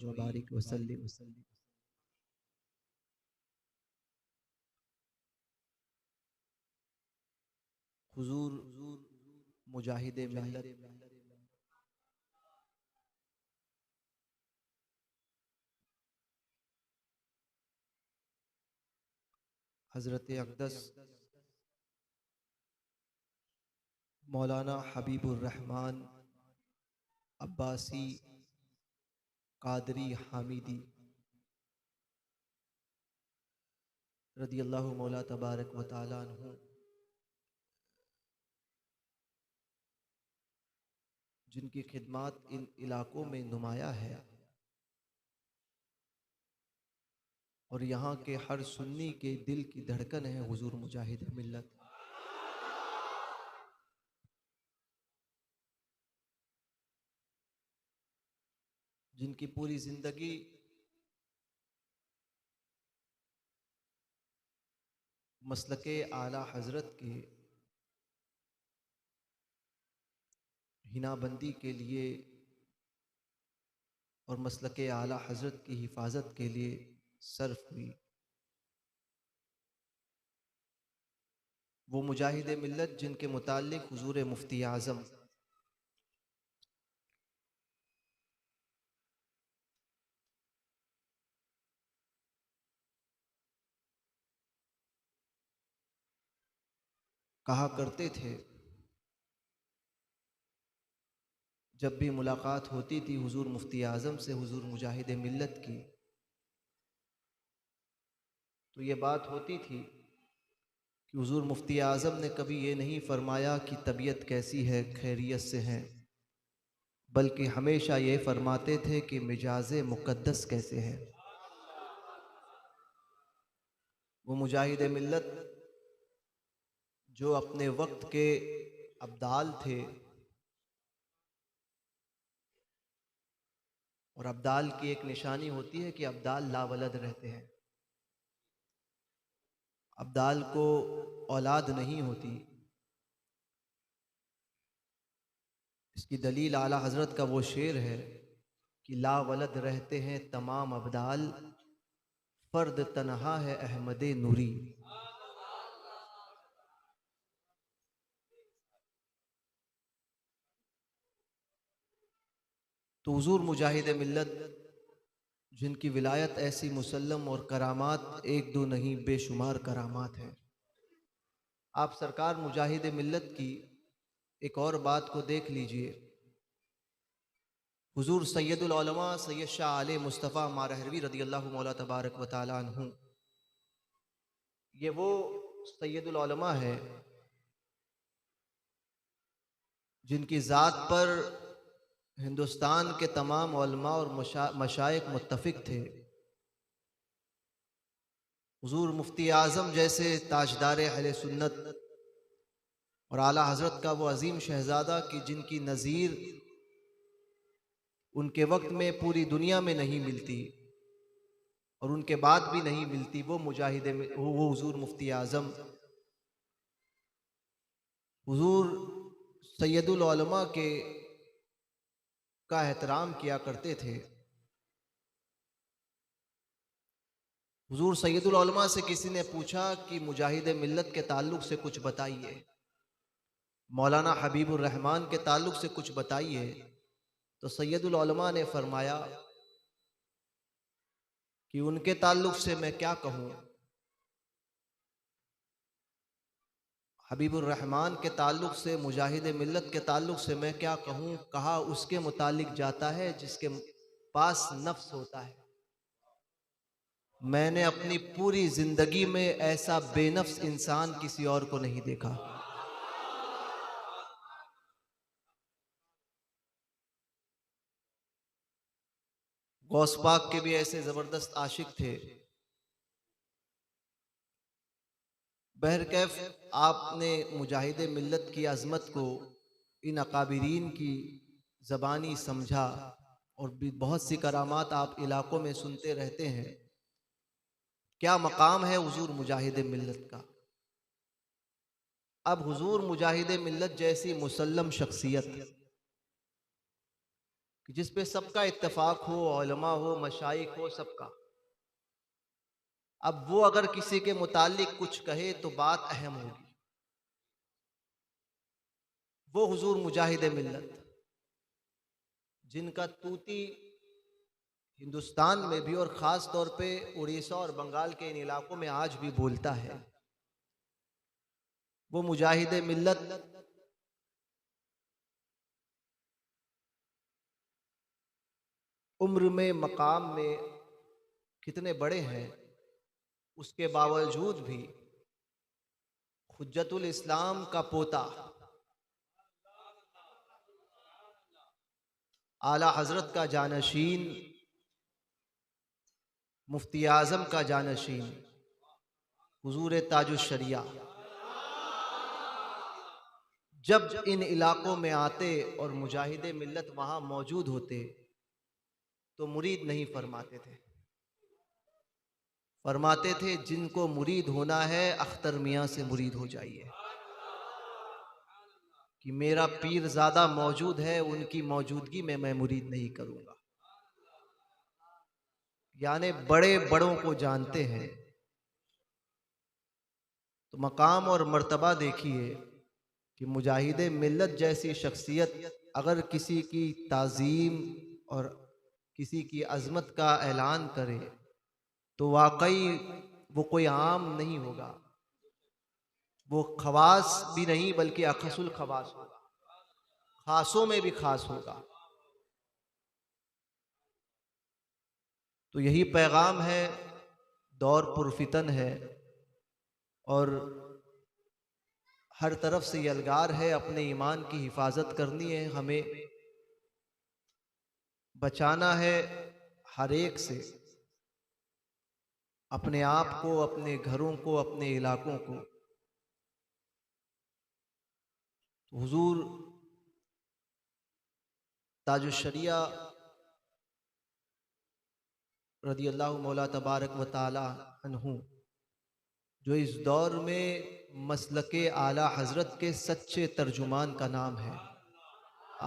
वबारिक वसल्लिम। हुजूर मुजाहिद मिल्लत हज़रत अक़दस मौलाना हबीबुर रहमान अब्बासी कादरी हामिदी रदियल्लाहु मौला तबारक व तआला अन्हु, जिनकी खिदमत इन इलाकों में नुमाया है और यहाँ के हर सुन्नी के दिल की धड़कन है हुजूर मुजाहिद मिल्लत। जिनकी पूरी जिंदगी मसलके आला हजरत के हिनाबंदी के लिए और मसलके आला हजरत की हिफाजत के लिए सर्फ हुई। वो मुजाहिद मिल्लत जिनके मुताल्लिक हुजूर मुफ्ती आज़म कहा करते थे, जब भी मुलाकात होती थी हुजूर मुफ्ती आज़म से हुजूर मुजाहिद मिल्लत की, तो ये बात होती थी कि हुजूर मुफ्ती आज़म ने कभी ये नहीं फरमाया कि तबीयत कैसी है, खैरियत से हैं, बल्कि हमेशा ये फरमाते थे कि मिजाज मुक़द्दस कैसे है। वो मुजाहिद मिल्लत जो अपने वक्त के अब्दाल थे, और अब्दाल की एक निशानी होती है कि अब्दाल लावलद रहते हैं, अब्दाल को औलाद नहीं होती। इसकी दलील आला हजरत का वो शेर है कि लावलद रहते हैं तमाम अब्दाल, फर्द तन्हा है अहमद नूरी। तो हुजूर मुजाहिद मिल्लत जिनकी विलायत ऐसी मुसल्लम और करामात एक दो नहीं बेशुमार करामात हैं। आप सरकार मुजाहिद मिल्लत की एक और बात को देख लीजिए। हुजूर सैयदुल उलमा सैयद शाह आले मुस्तफ़ा मारहरवी रदियल्लाहु मौला तबारक व तआला अन्हु, ये वो सैयदुल उलमा है जिनकी ज़ात पर हिंदुस्तान के तमाम उलमा और मशाइख मुत्तफिक थे। हुजूर मुफ्ती आज़म जैसे ताजदार अहले सुन्नत और आला हज़रत का वो अजीम शहज़ादा कि जिनकी नज़ीर उनके वक्त में पूरी दुनिया में नहीं मिलती और उनके बाद भी नहीं मिलती, वो मुजाहिद वो हुजूर मुफ्ती आज़म हुजूर सैयदुल उलमा के का एहतराम किया करते थे। हुजूर सैयदुल उलमा से किसी ने पूछा कि मुजाहिद मिल्लत के ताल्लुक से कुछ बताइए, मौलाना हबीबुर रहमान के ताल्लुक से कुछ बताइए। तो सैयदुल उलमा ने फरमाया कि उनके ताल्लुक से मैं क्या कहूँ, हबीबुर रहमान के ताल्लुक से, मुजाहिद मिल्लत के ताल्लुक से मैं क्या कहूँ। कहा उसके मुतालिक जाता है जिसके पास नफ्स होता है। मैंने अपनी पूरी जिंदगी में ऐसा बेनफ्स इंसान किसी और को नहीं देखा। गौस पाक के भी ऐसे जबरदस्त आशिक थे। बहरकैफ आपने मुजाहिद मिल्लत की अजमत को इन अकाबिरीन की ज़बानी समझा और भी बहुत सी करामात आप इलाकों में सुनते रहते हैं। क्या मकाम है हुजूर मुजाहिद मिल्लत का। अब हुजूर मुजाहिद मिल्लत जैसी मुसल्लम शख्सियत कि जिस पे सबका इत्तेफाक हो, उलमा हो, मशाइख हो, सबका। अब वो अगर किसी के मुतालिक कुछ कहे तो बात अहम होगी। वो हुजूर मुजाहिद मिल्लत, जिनका तूती हिंदुस्तान में भी और ख़ास तौर पे उड़ीसा और बंगाल के इन इलाकों में आज भी बोलता है, वो मुजाहिद मिल्लत उम्र में, मकाम में कितने बड़े हैं, उसके बावजूद भी हुज्जतुल इस्लाम का पोता, आला हजरत का जानशीन, मुफ्ती आज़म का जानशीन, हुजूर ताजुश शरिया जब इन इलाकों में आते और मुजाहिद मिल्लत वहाँ मौजूद होते तो मुरीद नहीं फरमाते थे। फरमाते थे जिनको मुरीद होना है अख्तर मियाँ से मुरीद हो जाइए, कि मेरा पीर ज़्यादा मौजूद है, उनकी मौजूदगी में मैं मुरीद नहीं करूँगा। यानी बड़े बड़ों को जानते हैं। तो मकाम और मर्तबा देखिए कि मुजाहिद मिल्लत जैसी शख्सियत अगर किसी की ताज़ीम और किसी की अज़मत का ऐलान करे तो वाकई वो कोई आम नहीं होगा, वो खवास भी नहीं बल्कि अखसुल खवास होगा, खासों में भी खास होगा। तो यही पैगाम है, दौर पुरफितन है और हर तरफ से यलगार है, अपने ईमान की हिफाजत करनी है, हमें बचाना है हर एक से, अपने आप को, अपने घरों को, अपने इलाकों को। तो हुजूर ताजुश शरिया रदी अल्लाह मौला तबारक व ताला अन्हु, जो इस दौर में मसलके आला हज़रत के सच्चे तर्जुमान का नाम है।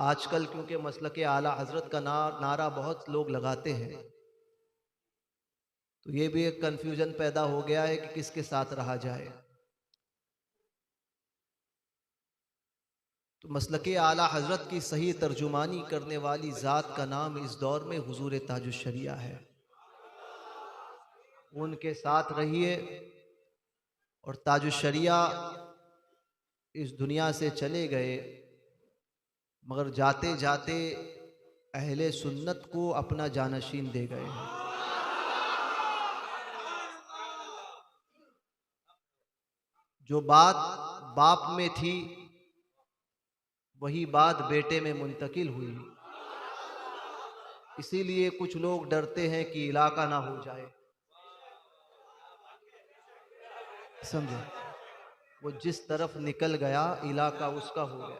आजकल क्योंकि मसलके आला हज़रत का नारा बहुत लोग लगाते हैं, तो ये भी एक कन्फ्यूजन पैदा हो गया है कि किसके साथ रहा जाए। तो मसलके आला हज़रत की सही तर्जुमानी करने वाली ज़ात का नाम इस दौर में हुजूर ताजुश शरिया है। उनके साथ रहिए। और ताजुश शरिया इस दुनिया से चले गए, मगर जाते जाते अहले सुन्नत को अपना जानशीन दे गए हैं। जो बात बाप में थी वही बात बेटे में मुंतकिल हुई। इसीलिए कुछ लोग डरते हैं कि इलाका ना हो जाए, समझे? वो जिस तरफ निकल गया इलाका उसका हो गया।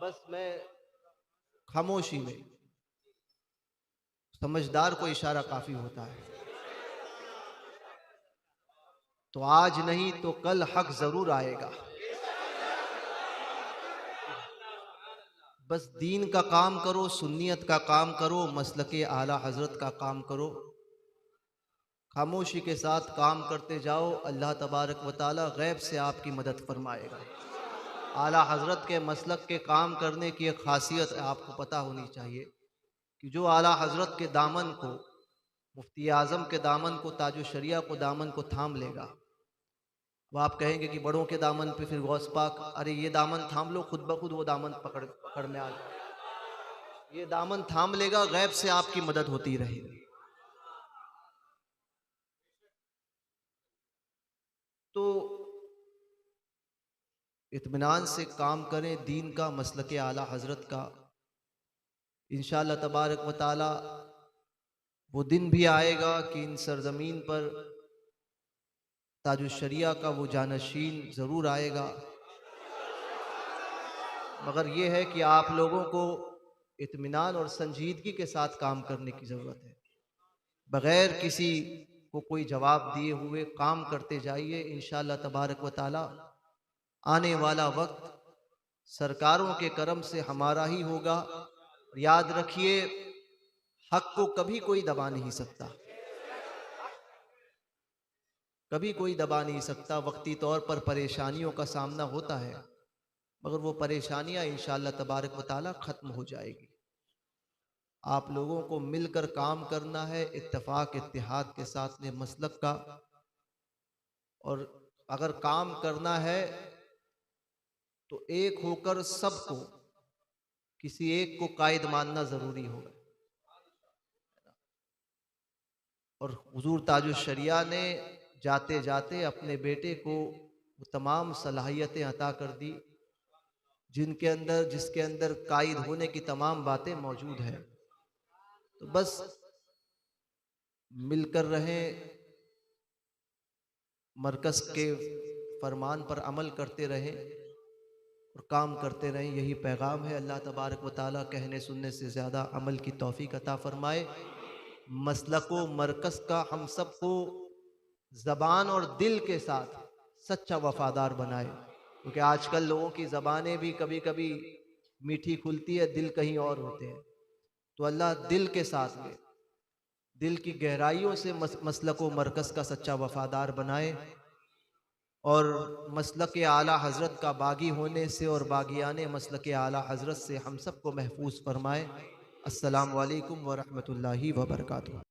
बस मैं खामोशी में, समझदार को इशारा काफी होता है। तो आज नहीं तो कल हक जरूर आएगा। बस दीन का काम करो, सुन्नियत का काम करो, मसलके आला हजरत का काम करो, खामोशी के साथ काम करते जाओ। अल्लाह तबारक व ताला गैब से आपकी मदद फरमाएगा। आला हजरत के मसलक के काम करने की एक खासियत आपको पता होनी चाहिए कि जो आला हजरत के दामन को, मुफ्ती आज़म के दामन को, ताजुश शरिया को दामन को थाम लेगा, वो आप कहेंगे कि बड़ों के दामन पे फिर गौस पाक, अरे ये दामन थाम लो, खुद ब खुद वो दामन पकड़ में आ जाए। ये दामन थाम लेगा, गैब से आपकी मदद होती रहेगी। तो इत्मीनान से काम करें दीन का, मसलके आला हजरत का। इंशाअल्लाह तबारक व ताला वो दिन भी आएगा कि इन सरजमीन पर ताजुश शरिया का वो जानशीन ज़रूर आएगा, मगर ये है कि आप लोगों को इत्मीनान और संजीदगी के साथ काम करने की ज़रूरत है। बग़ैर किसी को कोई जवाब दिए हुए काम करते जाइए। इंशाअल्लाह तबारक व ताला आने वाला वक्त सरकारों के करम से हमारा ही होगा। याद रखिए, हक को कभी कोई दबा नहीं सकता, कभी कोई दबा नहीं सकता। वक्ती तौर पर परेशानियों का सामना होता है, मगर वो परेशानियां इंशाअल्लाह तबारक व तआला ख़त्म हो जाएगी। आप लोगों को मिलकर काम करना है, इत्तेफाक इत्तेहाद के साथ में मसलक का। और अगर काम करना है तो एक होकर सबको, किसी एक को कायद मानना ज़रूरी होगा। और हुजूर ताजुश शरिया ने जाते जाते अपने बेटे को वो तमाम सलाहियतें अता कर दी जिसके अंदर कायद होने की तमाम बातें मौजूद हैं। तो बस मिलकर रहें, मरकज़ के फरमान पर अमल करते रहें और काम करते रहें, यही पैगाम है। अल्लाह तबारक व तआला कहने सुनने से ज़्यादा अमल की तौफीक अता फ़रमाए। मसलको मरकज़ का हम सबको ज़बान और दिल के साथ सच्चा वफ़ादार बनाए, क्योंकि आजकल लोगों की ज़बानें भी कभी कभी मीठी खुलती है, दिल कहीं और होते हैं। तो अल्लाह दिल के साथ में, दिल की गहराइयों से मसलको मरकज़ का सच्चा वफ़ादार बनाए और मसलक आला हज़रत का बागी होने से और बागियाने मसलक आला हज़रत से हम सबको महफूज फरमाए। अस्सलामु अलैकुम व रहमतुल्लाहि व बरकातुहू।